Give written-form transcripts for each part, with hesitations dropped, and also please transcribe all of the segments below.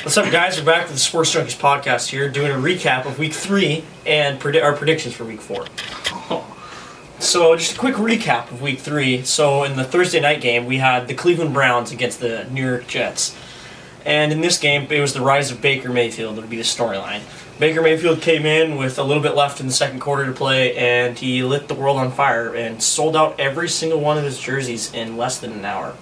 What's up, guys? We're back with the Sports Junkies podcast here, doing a recap of Week 3 and our predictions for Week 4. So, just a quick recap of Week 3. So, in the Thursday night game, we had the Cleveland Browns against the New York Jets. And in this game, it was the rise of Baker Mayfield that would be the storyline. Baker Mayfield came in with a little bit left in the second quarter to play, and he lit the world on fire and sold out every single one of his jerseys in less than an hour.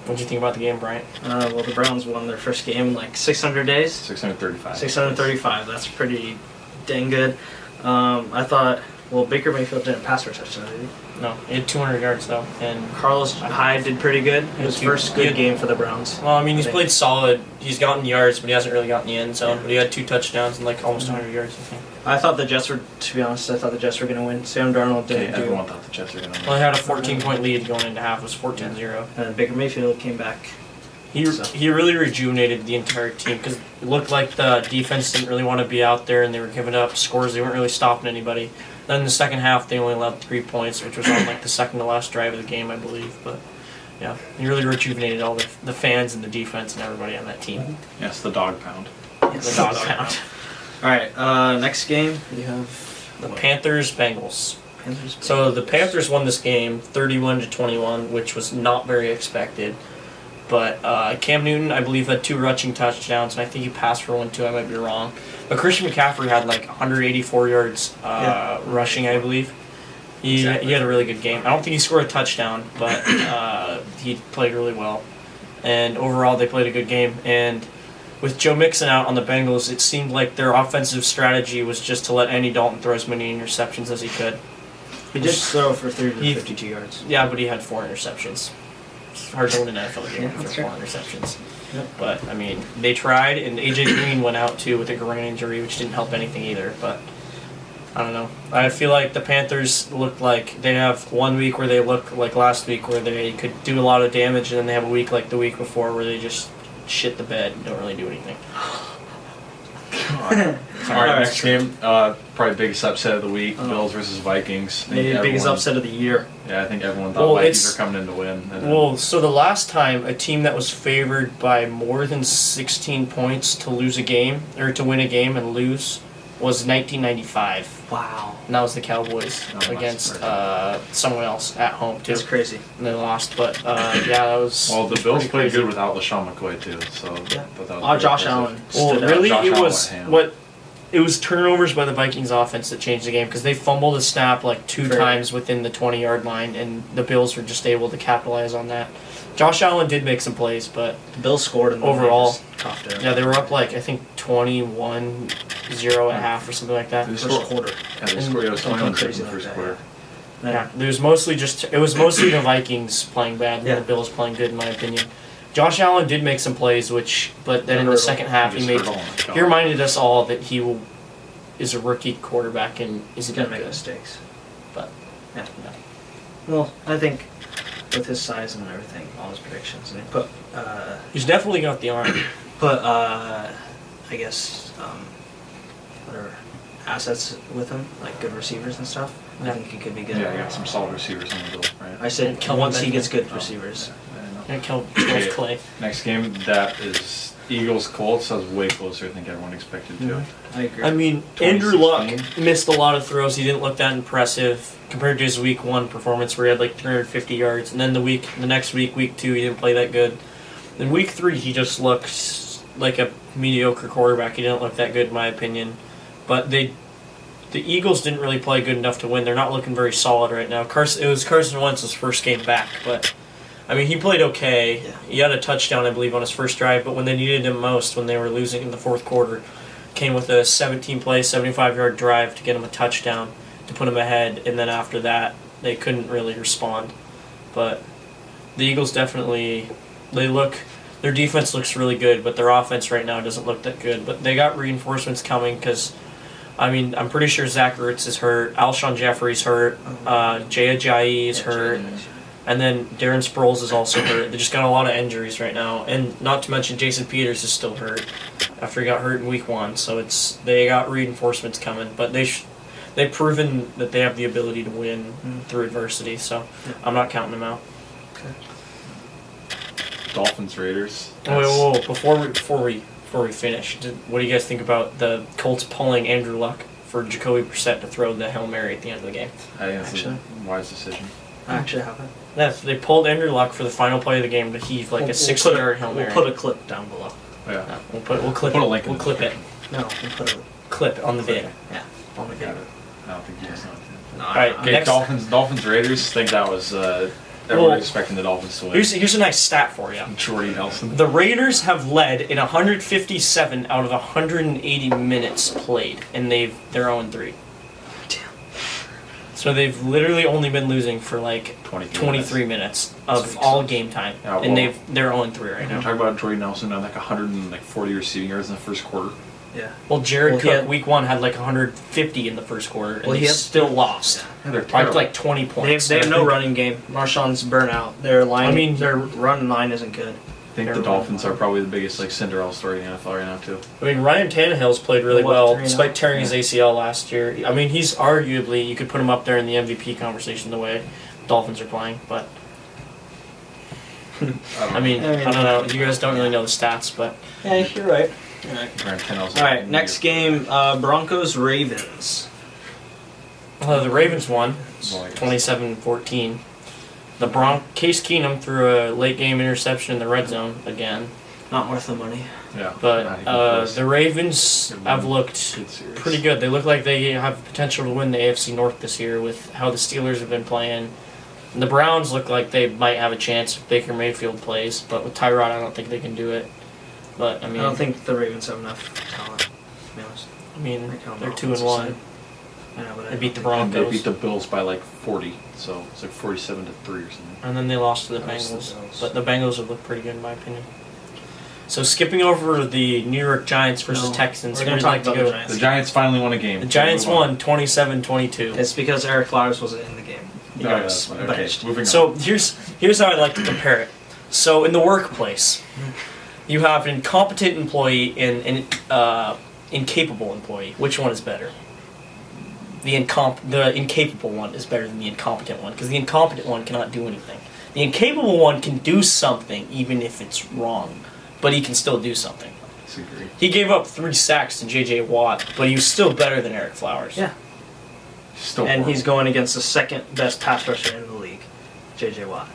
What did you think about the game, Bryant? Well, the Browns won their first game in like 600 days. 635. 635. That's pretty dang good. I thought, well, Baker Mayfield didn't pass for a touchdown, did he? No, he had 200 yards, though. And Carlos Hyde did pretty good. His first good game for the Browns. Well, I mean, he's played solid. He's gotten yards, but he hasn't really gotten the end zone. Yeah. But he had 2 touchdowns and like almost 100 yards, I think. I thought the Jets were, to be honest, going to win. Sam Darnold didn't do. Everyone thought the Jets were going to win. Well, they had a 14-point lead going into half. It was 14-0. And then Baker Mayfield came back. He really rejuvenated the entire team because it looked like the defense didn't really want to be out there and they were giving up scores. They weren't really stopping anybody. Then in the second half, they only allowed 3 points, which was on like the second to last drive of the game, I believe. But yeah, he really rejuvenated all the fans and the defense and everybody on that team. Yes, the dog pound. The dog pound. All right, next game, you have The Panthers-Bengals. Panthers. So the Panthers won this game 31-21, which was not very expected. But Cam Newton, I believe, had 2 rushing touchdowns, and I think he passed for 1 too. I might be wrong. But Christian McCaffrey had like 184 yards rushing, I believe. He had a really good game. I don't think he scored a touchdown, but he played really well. And overall, they played a good game. And with Joe Mixon out on the Bengals, it seemed like their offensive strategy was just to let Andy Dalton throw as many interceptions as he could. He did throw for 352 yards. Yeah, but he had 4 interceptions. It's hard to win an NFL game with 4 interceptions. Yep. But, I mean, they tried, and A.J. Green went out, too, with a groin injury, which didn't help anything either. But, I don't know. I feel like the Panthers look like they have 1 week where they look like last week where they could do a lot of damage, and then they have a week like the week before where they just shit the bed and don't really do anything. Alright, next game, probably biggest upset of the week, Bills versus Vikings. Maybe the biggest upset of the year. Yeah, I think everyone thought Vikings were coming in to win. Well, so the last time a team that was favored by more than 16 points to lose a game, or to win a game and lose, was 1995. Wow. And that was the Cowboys against someone else at home, too. That's crazy. And they lost, but yeah, that was. Well, the Bills played good without LaShawn McCoy, too. So yeah. Josh Allen. Well, really, it was turnovers by the Vikings offense that changed the game because they fumbled a snap like 2 times within the 20-yard line, and the Bills were just able to capitalize on that. Josh Allen did make some plays, but the Bills scored in the overall. Yeah, they were up like I think 21-0 at half or something like that. First quarter. Yeah, they scored. It was 21-6 in the first quarter. Yeah, it was mostly the Vikings playing bad and the Bills playing good, in my opinion. Josh Allen did make some plays, but then in the second half he reminded us all that he is a rookie quarterback and isn't going to make mistakes. But yeah. Well, I think with his size and everything, all his predictions, and he he's definitely got the arm. I guess whatever assets with him, like good receivers and stuff. I think he could be good. Yeah, I got some solid receivers on the Bills, right? I said once he gets good receivers. And kill Clay. Next game, that is Eagles-Colts. That was way closer, I think everyone expected to. I agree. I mean, Andrew Luck missed a lot of throws. He didn't look that impressive compared to his Week 1 performance where he had like 350 yards. And then the next week, Week 2, he didn't play that good. Then Week 3, he just looks like a mediocre quarterback. He didn't look that good, in my opinion. But the Eagles didn't really play good enough to win. They're not looking very solid right now. It was Carson Wentz's first game back, but I mean, he played okay. Yeah. He had a touchdown, I believe, on his first drive, but when they needed him most, when they were losing in the fourth quarter, came with a 17-play, 75-yard drive to get him a touchdown to put him ahead, and then after that, they couldn't really respond. But the Eagles definitely, their defense looks really good, but their offense right now doesn't look that good. But they got reinforcements coming because, I mean, I'm pretty sure Zach Ertz is hurt, Alshon Jeffrey's hurt, Jay Ajayi is hurt. And then Darren Sproles is also hurt. They just got a lot of injuries right now. And not to mention Jason Peters is still hurt after he got hurt in Week 1. So they got reinforcements coming. But they've proven that they have the ability to win through adversity. So I'm not counting them out. Okay. Dolphins Raiders. Whoa. Before before we finish, what do you guys think about the Colts pulling Andrew Luck for Jacoby Brissett to throw the Hail Mary at the end of the game? I think it's Actually. a wise decision. I actually haven't. Yes, they pulled Andrew Luck for the final play of the game to heave like a 60-yard Hail Mary. We'll put a clip down below. Yeah. Yeah, we'll clip Put it. a link in We'll the clip it. No, we'll put a Clip on the vid. Yeah, on the Got game. it. I don't think you guys know. No, Alright, Okay, next- Dolphins Raiders. Think that was everyone Well, expecting the Dolphins to win. Here's a nice stat for you. Jordy Nelson. The Raiders have led in 157 out of 180 minutes played, and they're 0-3. Damn. So they've literally only been losing for like 23 minutes of That's all sucks. game time, Yeah, and well, they're 0-3 right We're now. talking about Jordy Nelson now, like 140 receiving yards in the first quarter. Yeah. Well, Jared Well, he Cook had- week 1 had like 150 in the first quarter, and Well, they he had- still lost Yeah, they're by terrible. like 20 points. They have And I no think- running game. Marshawn's burnout. Their line. I mean- their run line isn't good. I think they're the Dolphins running are probably the biggest like Cinderella story in the NFL right now too. I mean, Ryan Tannehill's played really What, well, 3-0? despite tearing his ACL last year. I mean, he's arguably, you could put him up there in the MVP conversation the way Dolphins are playing, but I mean, I don't know. You guys don't really know the stats, but Yeah, you're right. You're right. Brian Tannehill's All right, next game, Broncos Ravens. the Ravens won Well, I guess. 27-14. Case Keenum threw a late game interception in the red zone again, Not worth the money. Yeah. but not even close. the Ravens Good have win. looked Good series. pretty good. They look like they have potential to win the AFC North this year with how the Steelers have been playing. And the Browns look like they might have a chance if Baker Mayfield plays, but with Tyrod, I don't think they can do it. But I mean, I don't think the Ravens have enough talent, to be honest. they're 2-1. I know, but They beat the And they Broncos, beat the Bills by like 40, so it's like 47-3 or something. and then they lost to the Lost to the Bengals. Bills. But the Bengals have looked pretty good in my opinion. So skipping over the New York Giants versus No, Texans, we're where gonna would you talk like to about the go? Giants. The Giants finally won a game. The Giants Move on. won 27-22. It's because Eric Flowers wasn't in the game. He No, got that's fine. Okay, benched. moving on. So here's how I like to compare it. So in the workplace, you have an incompetent employee and an incapable employee. Which one is better? The incapable one is better than the incompetent one because the incompetent one cannot do anything. The incapable one can do something even if it's wrong, but he can still do something. Disagree. He gave up 3 sacks to J.J. Watt, but he was still better than Eric Flowers. Yeah. Still And he's horrible. going against the second best pass rusher in the league, J.J. Watt.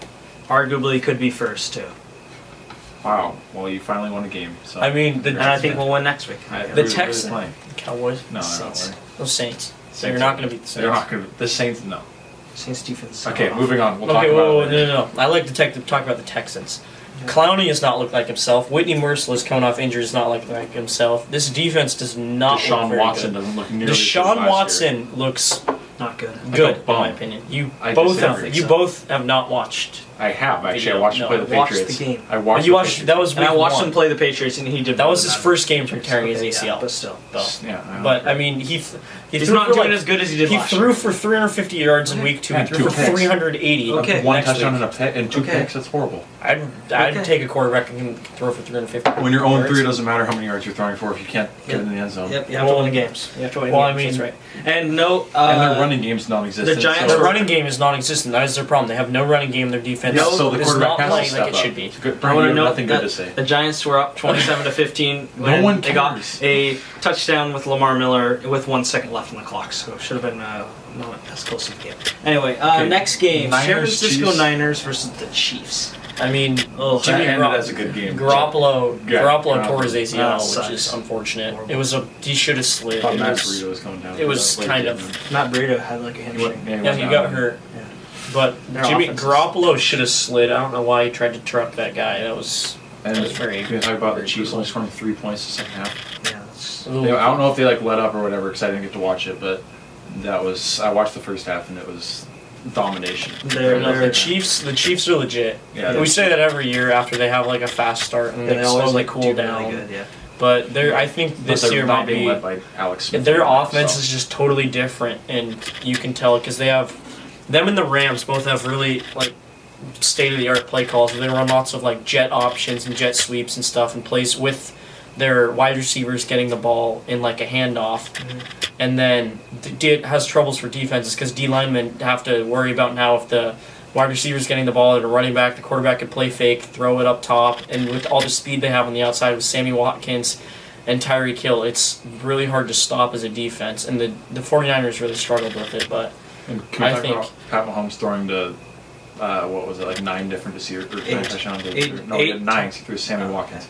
Arguably could be first, too. Wow. Well, you finally won a game. So. I mean, the And I think we'll win next week. The Texans- playing. Cowboys, No, Saints. no, Those Saints. Saints They're not going to beat the Saints. They're not going to. The Saints, no. Saints defense. Okay, moving on. We'll talk Okay, about whoa, it later. no. I like to talk about the Texans. Clowney has not looked like himself. Whitney Merciless coming off injury does not look like himself. This defense does not look Deshaun very Watson good. doesn't look nearly as good as Deshaun last Watson looks Not good. good, a in bum. my opinion. You I both disagree. have. You both have not watched. I have actually. Video. I watched him No, play the watched Patriots. the game. I watched. You the watched. Patriots. That was And week I watched one. him play the Patriots, and he did. That was better his than first game from tearing his Okay, ACL. yeah, but still. though. Yeah, I don't But care. I mean, he He's threw not for doing like, as good as he did He last threw year. for 350 yards in week 2. He Yeah, threw 2 for picks. 380. Okay. One next touchdown week. and 2 Okay. picks. That's horrible. I'd Okay. take a quarterback who can throw for 350. When you're 0-3, it yards. doesn't matter how many yards you're throwing for if you can't get it in the end zone. Yep, you have to Well, win the games. You have to win well, the I games. mean- That's right. And no. And their running game's non-existent. the Giants Their were- running game is non-existent. That is their problem. They have no running game. Their defense No, so the is quarterback not has to playing step like it up. should be. It's good. I Brian, want you to have note nothing that good to say. the Giants were up 27-15 when one they got cares. a touchdown with Lamar Miller with 1 second left on the clock. So it should have been not as close of a game. Anyway, Okay, next game: San Niners, Francisco Chiefs. Niners versus the Chiefs. I mean, Oh, Jimmy That ended Garoppolo, as a good game. Garoppolo Yeah, tore his ACL, That which is sucks. unfortunate. Horrible. It was he should have slid. I thought It Matt was- Burrito was coming down. it was Late kind game. of- Matt Breida had like a He hamstring. went- Yeah, went he down. got hurt. Yeah. But Their Jimmy offense is- Garoppolo should have slid. I don't know why he tried to truck that guy. That was And That's very- can we talk about the very Chiefs brutal. only scoring 3 points the second half? Yeah, that's, a little- I don't know if they like let up or whatever because I didn't get to watch it, but that was I watched the first half and it was domination. They're- No, they're- the Chiefs are legit. Yeah, We say that every year after they have like a fast start and they they always slowly like cool do down. really good. Yeah. But I think But this they're year not might being be led by Alex Smith. their right now, offense so. is just totally different, and you can tell because they have them and the Rams both have really like state of the art play calls. They run lots of like jet options and jet sweeps and stuff, and plays with their wide receivers getting the ball in like a handoff, and then has troubles for defenses because D linemen have to worry about now if the wide receivers getting the ball at a running back, the quarterback could play fake, throw it up top, and with all the speed they have on the outside with Sammy Watkins and Tyreek Hill, it's really hard to stop as a defense, and the 49ers really struggled with it, but And can we I talk think- about Pat Mahomes throwing to, what was it, like 9 different receivers, or 9 Eight. touchdowns? Eight. No, he had 9, he threw Sammy Watkins.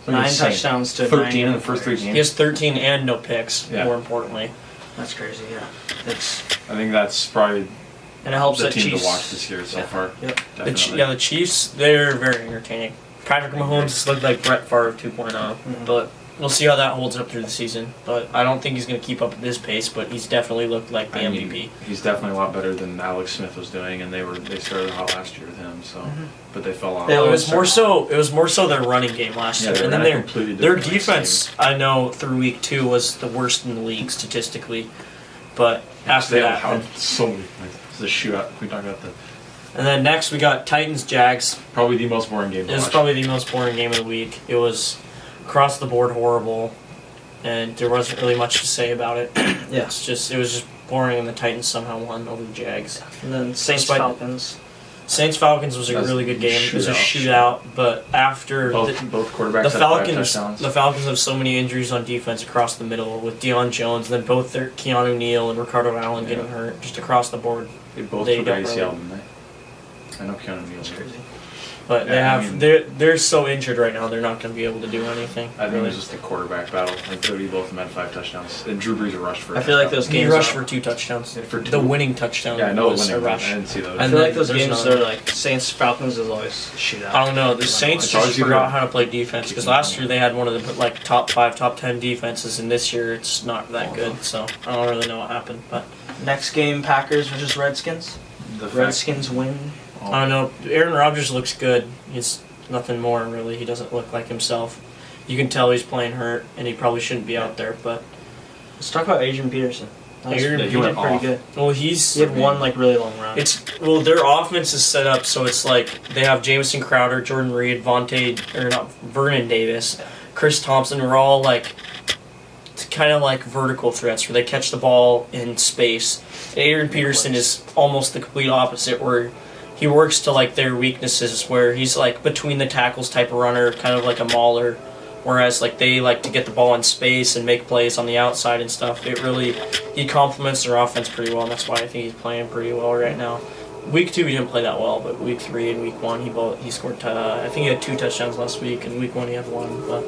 9 Insane. touchdowns to 13 9 in the first 3 players. games. he has 13 and no picks, Yeah. more importantly. That's crazy. Yeah, it's I think that's probably and it helps the that team Chiefs. to watch this year so Yeah. far. Yep. Definitely. The Chiefs, they're very entertaining. Patrick Mahomes looked like Brett Favre 2.0, but we'll see how that holds up through the season. But I don't think he's going to keep up at this pace, but he's definitely looked like the I mean, MVP. he's definitely a lot better than Alex Smith was doing, and they started hot last year with him. So, but they fell off. Yeah, It was more so their running game last Yeah, year, they and ran then a completely their different defense. I know through week 2 was the worst in the league statistically, but after They that, had so many. It's a shootout. We talk about the and then next we got Titans Jags. probably the most boring game to It was watch. probably the most boring game of the week. It was across the board horrible, and there wasn't really much to say about it. Yeah. It was just boring, and the Titans somehow won over the Jags. And then Saints Despite- Falcons. Saints Falcons was a That's really good game. It was a shootout. shootout, but after both quarterbacks the had 5 Falcons, touchdowns. the Falcons have so many injuries on defense across the middle with Deion Jones, and then both their Keanu Neal and Ricardo Allen getting Yeah. hurt just across the board. They both they took don't ACL, really- didn't they? I know Keanu Neal's That's crazy. But they Yeah, I have mean- they're so injured right now. They're not going to be able to do anything. I think it really. was just a quarterback battle. Like they both of them had 5 touchdowns. And Drew Brees rushed for. a I feel like touchdown. those He games rushed are- for 2 touchdowns. For The 2? winning touchdown Yeah, I know was winning. a but rush. I didn't see those. I And feel then like those there's games another- are like Saints Falcons is always a shootout. I don't know. The No Saints It's always just either- forgot how to play defense because last year they had one of the like top 5, top 10 defenses, and this year it's not that good. So I don't really know what happened, but Next game, Packers versus Redskins. The fact- Redskins win. I don't know. Aaron Rodgers looks good. He's nothing more really. He doesn't look like himself. You can tell he's playing hurt, and he probably shouldn't be out there. But Let's talk about Adrian Peterson. Adrian- He he went did pretty off. good. well, he's He had one like really long run. their offense is set up so it's like they have Jamison Crowder, Jordan Reed, Vernon Davis, Chris Thompson are all like kind of like vertical threats where they catch the ball in space. And Adrian Peterson is almost the complete opposite where he works to like their weaknesses where he's like between the tackles type of runner, kind of like a mauler. Whereas like they like to get the ball in space and make plays on the outside and stuff. He complements their offense pretty well, and that's why I think he's playing pretty well right now. Week 2 he didn't play that well, but week 3 and week 1 he scored. I think he had 2 touchdowns last week, and week 1 he had 1. But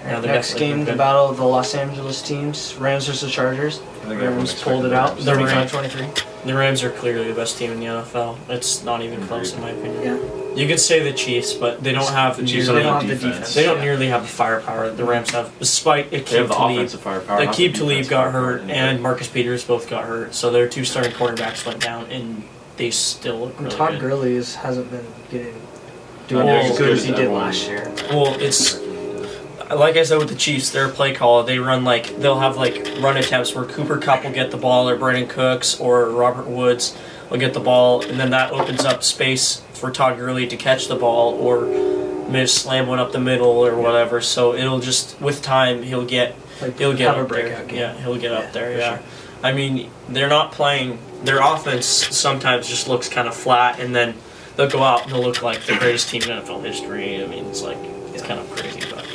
yeah, they're Next definitely game, the good. battle of the Los Angeles teams, Rams versus Chargers. I think everyone Rams expected pulled it the out, Rams. The Rams- 35-23. The Rams are clearly the best team in the NFL. It's not even close in my opinion. Yeah. You could say the Chiefs, but they don't have The Chiefs nearly. don't have have the the defense. They don't Yeah. nearly have the firepower that the Rams have, despite They have Akeem the Talib. offensive firepower. not Akeem the Talib defensive got firepower. hurt, and Marcus Peters both got hurt. So their 2 starting quarterbacks went down, and they still look And really Todd good. Gurley hasn't been doing Well, as good as he did everyone- last year. Well, it's like I said with the Chiefs, their play call, they'll have like run attempts where Cooper Kupp will get the ball, or Brandon Cooks, or Robert Woods will get the ball, and then that opens up space for Todd Gurley to catch the ball, or maybe slam one up the middle or whatever. So it'll just with time he'll get Like, He'll get have a up there. breakout game. Yeah, he'll get up there. for Yeah. sure. I mean, they're not playing. Their offense sometimes just looks kind of flat, and then they'll go out and they'll look like the greatest team in NFL history. I mean, it's kind of crazy, but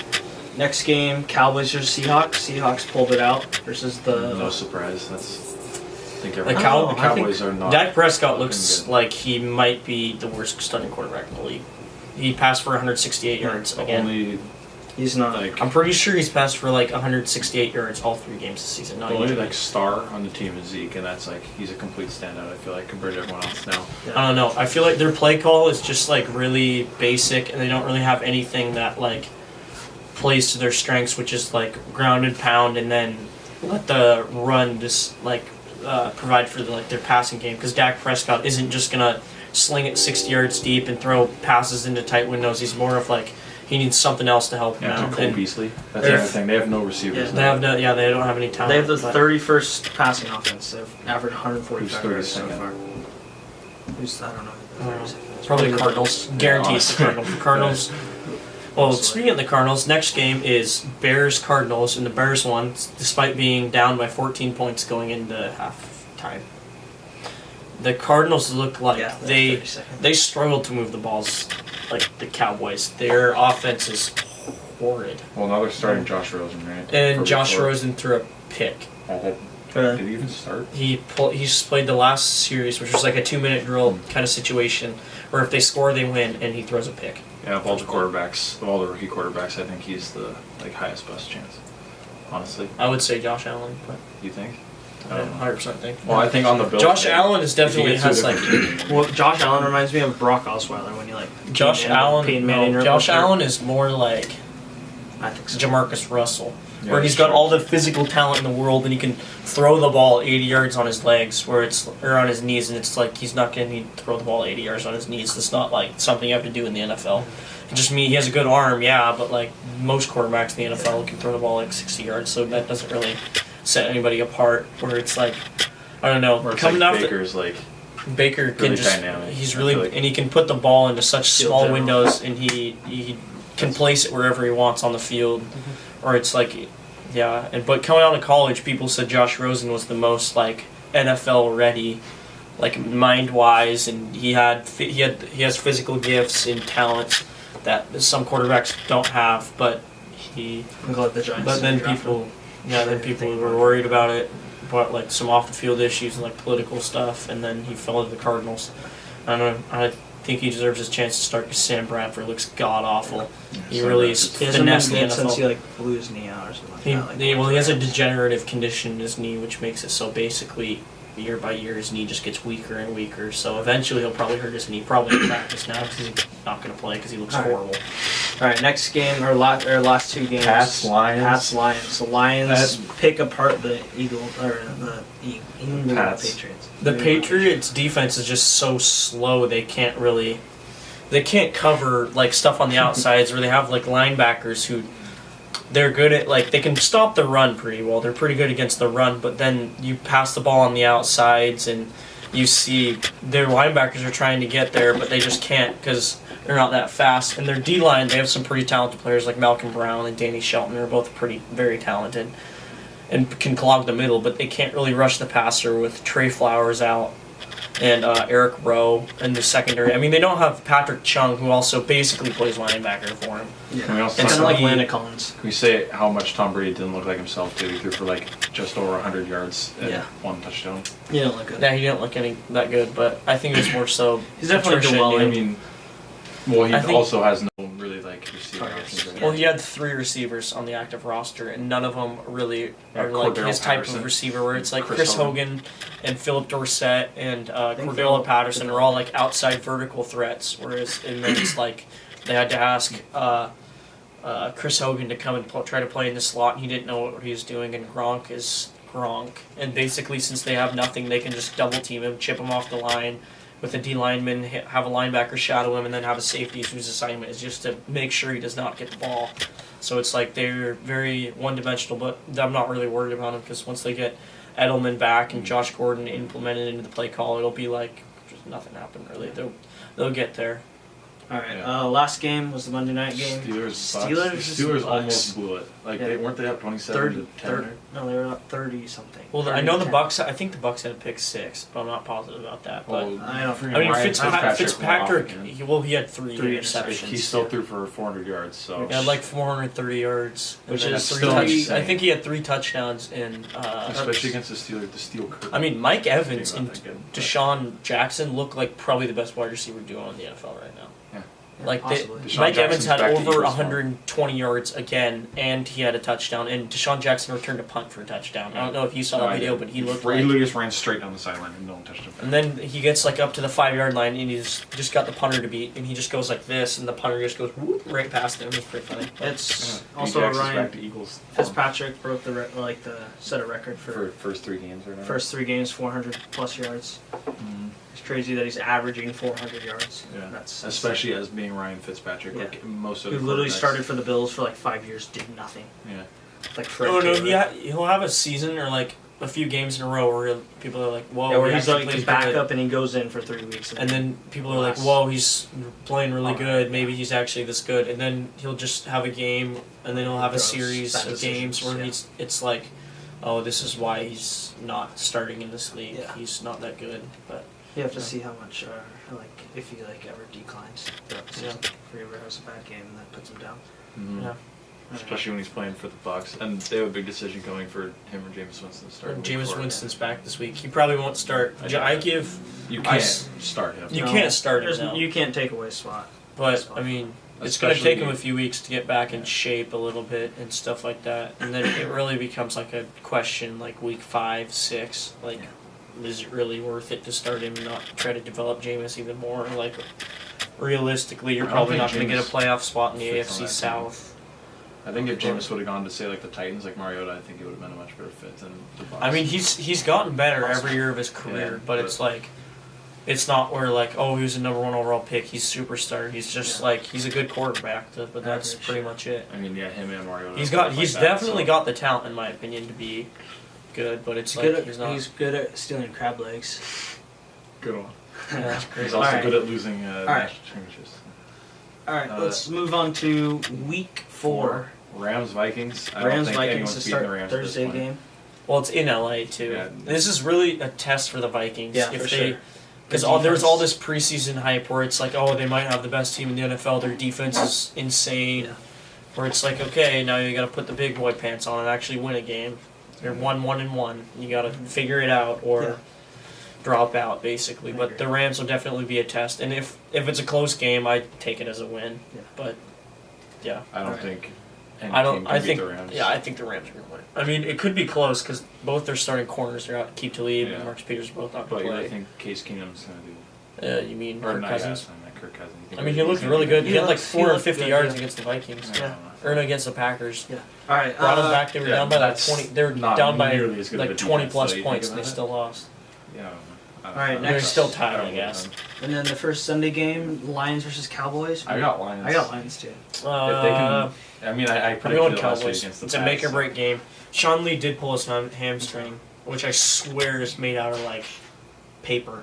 Next game, Cowboys versus Seahawks. Seahawks pulled it out versus the. No surprise. I think The everyone. Cow- the Cowboys are not. Dak Prescott looks looking good. like he might be the worst starting quarterback in the league. He passed for 168 yards again. Only He's not. like I'm pretty sure he's passed for like 168 yards all 3 games this season. Not the only even. like star on the team is Zeke, and that's like he's a complete standout. I feel like compared to everyone else now. I don't know. I feel like their play call is just like really basic, and they don't really have anything that like plays to their strengths, which is like ground and pound, and then let the run just like provide for their passing game. Because Dak Prescott isn't just gonna sling it 60 yards deep and throw passes into tight windows. He's more of like he needs something else to help him Yeah, out. Cole And Beasley. That's If- the other thing. They have no receivers. they have they don't have any talent. They have the but- 31st passing offense. They've averaged 145 Who's yards so 32nd? far. Who's I don't know. I don't know. 32nd. Probably the Cardinals. Guaranteed it's the Cardinals. The Cardinals. Well, speaking of the Cardinals, next game is Bears-Cardinals, and the Bears won despite being down by 14 points going into halftime. The Cardinals look like Yeah, they 30 seconds. they struggled to move the balls like the Cowboys. Their offense is horrid. Well, now they're starting Josh Rosen, right? And For Josh before. Rosen threw a pick. Did he even start? He's played the last series, which was like a 2-minute drill kind of situation, where if they score, they win, and he throws a pick. Yeah, of all the quarterbacks, of all the rookie quarterbacks, I think he's the highest best chance. Honestly, I would say Josh Allen, but you think? I don't 100% think. Well, I think on the Bills. Josh Allen is definitely if he gets to a has different- Well, Josh Allen reminds me of Brock Osweiler when you like Josh Peyton Manning- Allen. Peyton Manning No, or Josh whatever. Allen is more like I think so. Jamarcus Russell, Yeah, where he's got all the physical talent in the world, and he can throw the ball 80 yards on his legs, or on his knees, and it's like he's not going to need to throw the ball 80 yards on his knees. That's not like something you have to do in the NFL. It just means he has a good arm, yeah, but like most quarterbacks in the NFL can throw the ball like 60 yards, so that doesn't really set anybody apart. Where it's like, I don't know, Where it's coming like off Baker's like Baker can really just dynamic. he's I really feel like- and he can put the ball into such Field small general. windows, and he can place it wherever he wants on the field. Or it's like, yeah, but coming out of college, people said Josh Rosen was the most like NFL ready, like mind wise, and he has physical gifts and talents that some quarterbacks don't have, but he. I'm glad the Giants. But then didn't draft people, him. yeah, then people were worried about it, but like some off the field issues and like political stuff, and then he fell to the Cardinals. I don't know. I think he deserves his chance to start because Sam Bradford looks god awful. He Sam really is He hasn't been finesse the good since he NFL. like blew his knee out or something like He, that. Like, he has a Rams. degenerative condition in his knee, which makes it so basically year by year his knee just gets weaker and weaker. So eventually he'll probably hurt his knee, probably in practice now because he's not going to play because he looks All right. horrible. All right, next game or last two games. Pats, Lions. Pats, Lions. The Lions pick apart the Eagles or the England Pats. Patriots. The Patriots defense is just so slow they can't cover like stuff on the outsides where they have like linebackers who they're good at, like they can stop the run pretty well. They're pretty good against the run, but then you pass the ball on the outsides and you see their linebackers are trying to get there, but they just can't because they're not that fast. And their D-line, they have some pretty talented players like Malcolm Brown and Danny Shelton. They're both very talented and can clog the middle, but they can't really rush the passer with Trey Flowers out and Eric Rowe in the secondary. I mean, they don't have Patrick Chung, who also basically plays linebacker for him. Can we also It's talk kind of like about- Landon Collins. Can we say how much Tom Brady didn't look like himself too? He threw for like just over 100 yards and Yeah. 1 touchdown. You don't look good. Yeah, he didn't look any that good, but I think it was more so. He's definitely attrition. doing well. I mean, well, he I think- also has no really like receiver Targets. options. Right Well, now. he had 3 receivers on the active roster, and none of them really are Yeah, like Cordell his type Patterson, of receiver. Where it's like Chris Chris Hogan. Hogan and Philip Dorsett and think Cordell Phillip- Patterson are all like outside vertical threats. Whereas and then it's like they had to ask Chris Hogan to come and try to play in the slot, and he didn't know what he was doing. And Gronk is Gronk, and basically since they have nothing, they can just double team him, chip him off the line with a D lineman, have a linebacker shadow him, and then have a safety whose assignment is just to make sure he does not get the ball. So it's like they're very one-dimensional, but I'm not really worried about them because once they get Edelman back and Josh Gordon implemented into the play call, it'll be like just nothing happened really. They'll get there. All right. Yeah. Last game was the Monday night game. Steelers. Bucks. Steelers. The Steelers Bucks. almost blew it. Like Yeah. they weren't they up 27 30, to 10. 30. No, they were up 30 something. Well, I know the Bucks. I think the Bucks had a pick 6, but I'm not positive about that. But Well, I don't- freaking I mean, Ryan Fitzpatrick. went off again. He had 3 Three interceptions. He still threw for 400 yards. So He had like 430 yards, Which and then is three still touch- insane. I think he had 3 touchdowns in. especially against the Steelers, the steel curtain. I mean, Mike Evans Not and that good, but- Deshaun Jackson look like probably the best wide receiver duo in the NFL right now. Yeah. Like possibly. Deshaun Mike Evans Jackson's had back to over Eagles 120 yards again, and he had a touchdown. And Deshaun Jackson returned a punt for a touchdown. I don't know if you saw that video, but he looked like. literally just ran straight down the sideline and no one touched him. And then he gets like up to the 5-yard line, and he's just got the punter to beat, and he just goes like this, and the punter just goes whoop, right past him. It's pretty funny. It's Yeah. also Ajax is Ryan back to Eagles Fitzpatrick broke the set a record for for first 3 games right now. first 3 games, 400 plus yards. Mhm. It's crazy that he's averaging 400 yards. Yeah. That's Especially as being Ryan Fitzpatrick, Yeah. like most of who the literally quarterbacks. started for the Bills for like 5 years, did nothing. Yeah. Like Fred Oh no, Taylor. he'll have a season or like a few games in a row where people are like, whoa, Yeah, where he he's actually like the plays good. backup and he goes in for 3 weeks. And then people are like, Last. whoa, he's playing really Alright. good. Maybe he's actually this good. And then he'll just have a game, and then he'll have a Throws series bad of games where decisions, it's like, oh, this is why he's not starting in this league. Yeah. He's not that good. But You have to Yeah. see how much, if he ever declines throughout the season. If he ever has a bad game, that puts him down. Mhm. Yeah. Especially when he's playing for the Bucks, and they have a big decision going for him or Jameis Winston to start. And week Jameis 4. Winston's back this week. He probably won't start. I give. You I can't s- start him. You can't start him There's- now. You can't take away spot. But I mean, it's going to take him a Especially- few weeks to get back in Yeah. shape a little bit and stuff like that, and then it really becomes like a question like week 5, 6, like. Is it really worth it to start him and not try to develop Jameis even more? Like, realistically, you're I don't probably think not going to get a Jameis playoff spot in the fits on AFC that South. I think if Jameis would have gone to say like the Titans, like Mariota, I think it would have been a much better fit than the Bucks. I mean, he's gotten better every year of his career, Yeah, but it's like, it's not where like, oh, he was a number 1 overall pick, he's superstar. He's just Yeah. like, he's a good quarterback, but that's Average. pretty much it. I mean, yeah, him and Mariota. He's both like that, definitely so- got the talent, in my opinion, to be good, but it's He's like good at, he's not. he's good at stealing crab legs. Good one. Yeah, He's also Alright. good at losing Alright. national championships. Alright, Uh, let's move on to week 4. Rams Vikings. I don't Rams think Vikings anyone's to beating start the Rams at this Thursday point. game. Well, it's in LA too. Yeah. This is really a test for the Vikings. Yeah, if for they, sure. Because Their there's all defense- this preseason hype where it's like, oh, they might have the best team in the NFL. Their defense is insane. Yeah. Where it's like, okay, now you got to put the big boy pants on and actually win a game. You're 1-1-1. You got to figure it out or Yeah. drop out, basically. I But agree. the Rams will definitely be a test. And if it's a close game, I take it as a win. Yeah. But yeah, I don't Alright. think. Any I don't. team can I beat think. the Rams. Yeah, I think the Rams are gonna win. I mean, it could be close because both their starting corners are out. Keep Talib Yeah. and Marcus Peters are both not But gonna you play. really think Case Keenum's gonna do? You mean Or Kirk not? Cousins? Yes, I meant Kirk Cousins. You think I mean, he he's looked gonna really do good. that? He had like looks- he 450 looked yards good, against the Vikings. I Yeah. don't know. Or no, against the Packers. Yeah. Alright, Brought them back. They were yeah, down by like that's 20. They were not down by nearly as good of a like 20 defense, plus though, you points, think and they about still lost. Yeah. I don't know. Alright, They're next- still tied, I don't guess. know. And then the first Sunday game, Lions versus Cowboys. I got Lions. I got Lions too. If they can, I mean, I I'm predicted going it last week Cowboys. against the It's a Pats, make or so- break game. Sean Lee did pull his hamstring, which I swear is made out of like paper,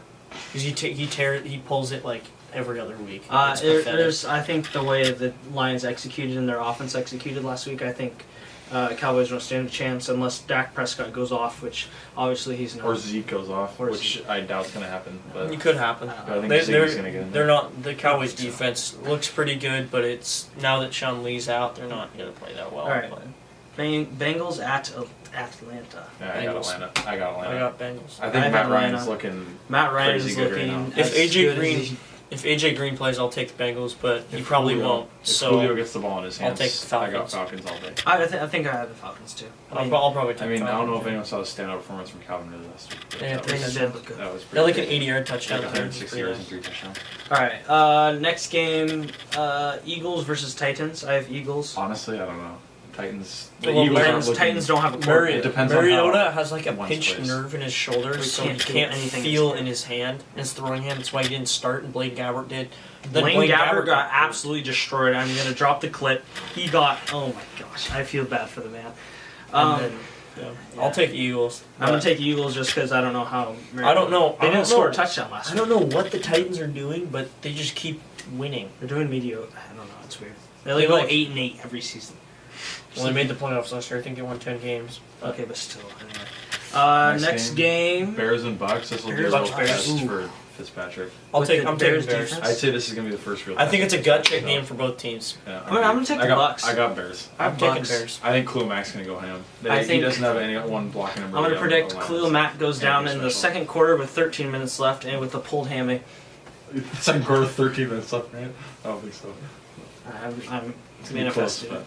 because he pulls it like every other week. It's pathetic. I think the way the Lions executed and their offense executed last week, I think Cowboys don't stand a chance unless Dak Prescott goes off, which obviously he's not. Or Zeke goes off, Or which I doubt's gonna happen. But It could happen. I think They, Zeke's gonna get in they're there. not. The Cowboys I think so. defense looks pretty good, but it's now that Sean Lee's out, they're not going to play that well. All right. But Bengals at Atlanta. Yeah, I got Bengals. Atlanta. I got Atlanta. I got Bengals. I think I Matt have Ryan's Atlanta. looking. Matt Ryan Crazy is good right looking. now. If as AJ good as Green- he- If AJ Green plays, I'll take the Bengals, but he If probably Julio- won't. If So Julio gets the ball in his I'll hands, take the I got Falcons. Falcons all day. I think I have the Falcons too. I'll probably take. I mean, I don't know if Falcons. anyone saw the standout performance from Calvin Ridley last week. but Yeah, that three was- They did look good. That was They're pretty like an crazy. 80-yard touchdown. Like there. 160 yards and 3 touchdowns. All right. Next game, Eagles versus Titans. I have Eagles. Honestly, I don't know. Titans. The Well, Eagles aren't Titans, looking. Titans don't have a It quarterback. depends on Mariota how has like a one's pinched placed. nerve in his shoulder, He so can't he feel can't anything feel in in his his hand, in his throwing hand. That's why he didn't start, and Blaine Gabbert did. Then Blaine Gabbert got absolutely destroyed. I'm gonna drop the clip. He got. Oh my gosh, I feel bad for the man. And then, yeah. I'll take Eagles. I'm gonna take Eagles just because I don't know how. I don't know. They I didn't don't score know. a touchdown last I week. don't know what the Titans are doing, but they just keep winning. They're doing mediocre. I don't know. It's weird. They They go like- 8-8 every season. Well, they made the playoffs last year. I think they won 10 games. But Okay, but still. Anyway. Next game. Bears and Bucks. This will be a Bears, real Bucks, Bears. test Ooh. for Fitzpatrick. I'm With taking the Bears. Bears defense? I'd say this is gonna be the first real. I think it's test a for gut check Fitzpatrick. game for both teams. Yeah, I'm gonna take I the got, Bucks. I got Bears. I'm Bucks. taking Bears. I think Khalil Mack's gonna go ham. I He think- doesn't have anyone blocking him. I'm really gonna on predict the line. Khalil Mack goes down in the Special. second quarter with 13 minutes left and with a pulled hammy. Second quarter, 13 minutes left, right? I don't think so. I'm It's gonna be close, manifesting. but it.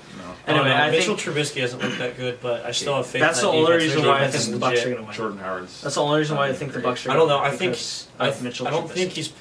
no. Anyway, I Mitchell think Trubisky hasn't looked that good, but I still have faith. that's in the that only defense. reason Their why I defense think is the Bucks are legit. gonna win. Jordan Howard's. That's the only reason why I think the Bucks are I gonna don't know. win. I think because I of Mitchell don't Trubisky. think he's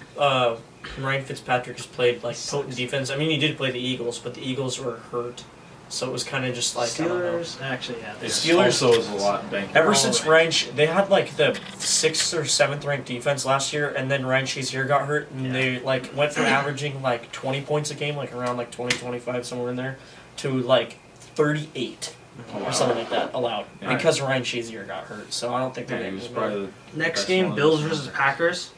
Ryan Fitzpatrick has played like potent defense. I mean, he did play the Eagles, but the Eagles were hurt, so it was kind of just like I don't know. Steelers. Actually, yeah. The they- Steelers- also is a lot banking. Ever all since right. they had like the 6th or 7th ranked defense last year, and then Ryan Shazier got hurt, and Yeah. they like went from averaging like 20 points a game, like around like 20, 25, somewhere in there, to like 38 or something like that allowed Yeah. because Ryan Shazier got hurt. So I don't think Yeah, they're he was gonna probably the Next best game, one Bills in this versus one. Packers.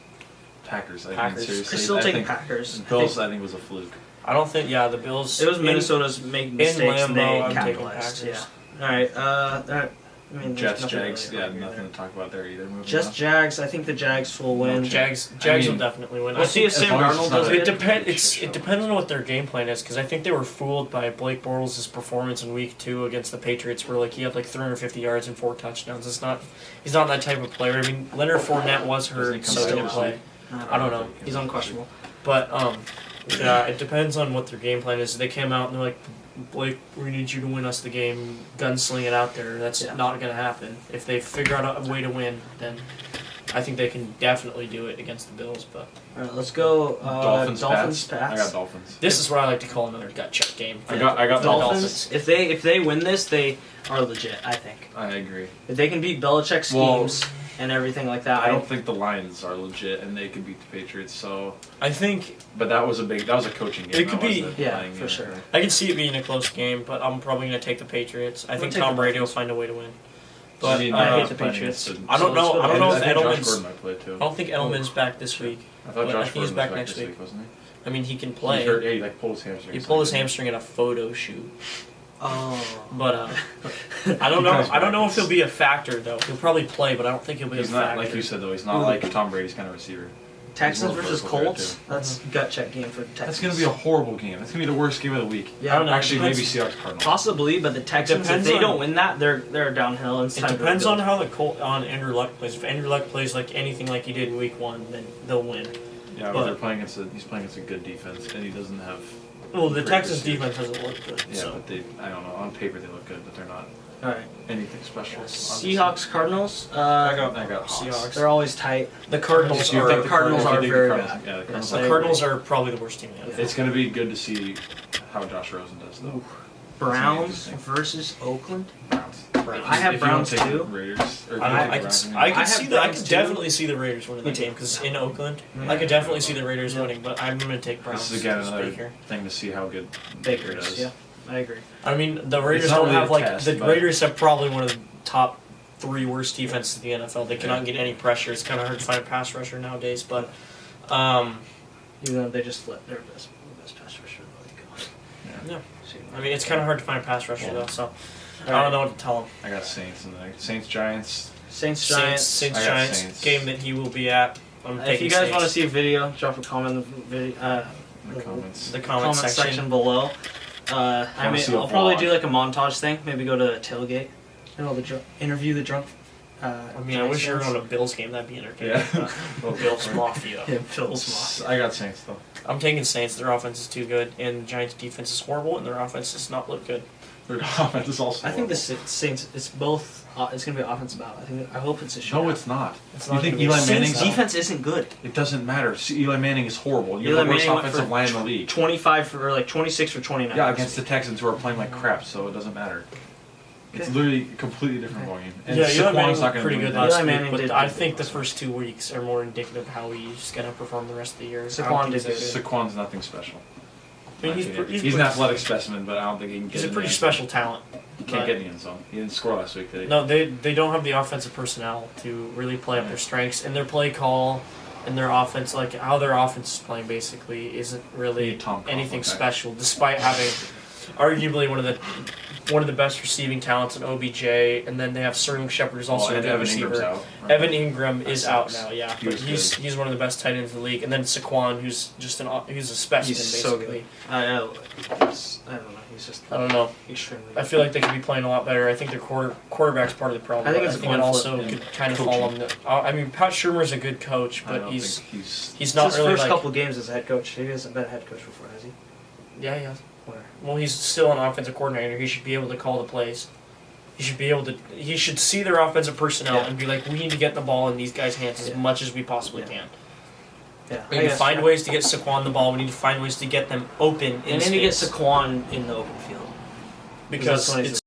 Packers. I Packers. mean, seriously. I still I take think Packers. Bills, I think, was a fluke. I don't think. Yeah, the Bills. It was in- Minnesota's making in mistakes and Lambeau, they I'm taking capitalized. Packers. Yeah. All right. I mean, there's Jets, nothing Jags, really yeah, to argue nothing there. to talk about there either. Moving Just on. Jags. I think the Jags will win. Jags I will mean, definitely win. We'll I see think if Sam long as it's Darnold not does a- it. it depends on what their game plan is, because I think they were fooled by Blake Bortles' performance in Week 2 against the Patriots, where like he had like 350 yards and 4 touchdowns. He's not that type of player. I mean, Leonard Fournette was Doesn't he hurt, come so he back didn't this play. week? I don't know. He's unquestionable. But yeah, it depends on what their game plan is. They came out and they're like, Blake, we need you to win us the game. Gunsling it out there. That's Yeah. not going to happen. If they figure out a way to win, then I think they can definitely do it against the Bills. But All right, let's go. Dolphins, Pats. I got Dolphins. this is what I like to call another gut check game. I got the Dolphins. If they win this, they are legit. I think I agree. if they can beat Belichick's Well, schemes and everything like that. I don't think the Lions are legit, and they could beat the Patriots. So, I think but that was a coaching game. It could that be- wasn't a yeah, playing for game. sure. I can see it being a close game, but I'm probably going to take the Patriots. I I'm think gonna take Tom the Brady will Dolphins. find a way to win. I But mean, I hate was the playing Patriots. against I don't know. So let's I don't know I if think Josh Edelman's. Gordon might play too. I don't think Edelman's back this week. I thought but I Josh think he's Gordon was back back next this week. week, wasn't he? I mean, he can He play. hurt, yeah, he like pulled his hamstring. He pulled his hamstring at a photo shoot. Oh. But I don't know. I don't know if he'll be a factor though. He'll probably play, but I don't think he'll be He's a not factor. like you said though. He's not like Tom Brady's kind of receiver. Texans more versus vertical there, Colts. too. That's gut check game for Texans. That's gonna be a horrible game. That's gonna be the worst game of the week. Yeah, I don't know. Actually, maybe Depends- Seahawks Cardinals. possibly, but the Texans, if Depends they on- don't win that, they're downhill. And it's It time to depends on rebuild. how on Andrew Luck plays. If Andrew Luck plays like anything like he did in Week 1, then they'll win. Yeah, but but- they're playing against he's playing against a good defense, and he doesn't have. Well, the Great Texas receiver. defense doesn't look good. Yeah, So but I don't know. On paper they look good, but they're not All right. anything special. honestly. Seahawks, Cardinals. I got Hawks. Seahawks. They're always tight. The Cardinals Do you are. think the Cardinals you are think very the Cardinals- bad. Yeah, the Cardinals Yes, The are- Cardinals are probably the worst team in the NFL. It's gonna be good to see how Josh Rosen does though. Browns interesting. versus Oakland. Browns. I have If you don't Browns take too. Raiders. Or if you don't I take could Browns, I I could have see that. I Browns could too. definitely see the Raiders winning the Me too. game because in Oakland, Mhm. I could definitely see the Raiders Yeah. winning. But I'm going to take Browns. This is again to another speak here. thing to see how good Baker does. Yeah, I agree. I mean, the Raiders not don't really a have like test, the but- Raiders have probably one of the top 3 worst defenses in the NFL. They cannot get any pressure. It's kind of hard to find a pass rusher nowadays. But Even though they just let their best pass rusher yeah, I mean, it's kind of hard to find a pass rusher Yeah. though. So I Alright. don't know what to tell him. I got Saints and Saints Giants. Saints Giants. Saints I got Giants Saints. game that he will be at. I'm If taking you guys Saints. want to see a video, drop a comment in the video. In the comments. the comment section. below. I Wanna mean, see a I'll probably vlog. do like a montage thing. Maybe go to the tailgate. You know, interview the drunk. I mean, I wish you were on a Bills game. That'd be entertaining. Yeah. Well, Bills Mafia. Yeah, Bills I got Saints though. I'm taking Saints. Their offense is too good, and the Giants' defense is horrible, and their offense does not look good. Their offense is also. I think the horrible. Saints. It's both. It's gonna be an offensive battle. I hope it's a shootout. No, it's not. It's You not think gonna be Eli a Manning's Saints defense isn't good. It doesn't matter. See, Eli Manning is horrible. You're Eli the worst Manning went offensive for line in the league. 25 for like 26 for 29. Yeah, against the Texans who are playing like crap, so it doesn't matter. It's Okay. literally a completely different volume. And Yeah, Eli Manning Saquon's not looked going pretty to do good anything. last Eli week, Manning but did I look think good the last first 2 weeks are more indicative of how he's going to perform the rest of the year. Saquon I don't think did he's good. that Saquon's nothing special. I mean, He's he's an pretty- athletic specimen, but I don't think he can get He's a in pretty the end special talent. zone. He can't but- get in the end zone. He didn't score last week, did he? No, they don't have the offensive personnel to really play up their strengths, and their play call and their offense, like how their offense is playing, basically isn't really Need Tom Coughlin anything back. special, despite having arguably one of the best receiving talents in OBJ, and then they have Sterling Shepard, who's also Oh, a and good Evan receiver. Ingram's out. right? Evan Ingram is That out sucks. now, yeah, He but was he's one of the best tight ends in the league, and then Saquon, who's just he's a specimen, He's so basically. good. I don't know. He's just I don't know. extremely I good. feel like they could be playing a lot better. I think their quarterback's part of the problem. I think but it's I a think it coin also flip, could kind of Coaching. fall on the. I mean, Pat Shermer's a good coach, I but don't he's think he's It's not his really first like. couple games as a head coach. He hasn't been a head coach before, has he? Yeah, yeah. Where? Well, he's still an offensive coordinator. He should be able to call the plays. He should be able to. He should see their offensive personnel Yeah. and be like, "We need to get the ball in these guys' hands as Yeah. much as we possibly Yeah. can. Yeah. We need to find ways to get Saquon the ball. We need to find ways to get them open in And then you get space." Saquon in the open field. because that's when he's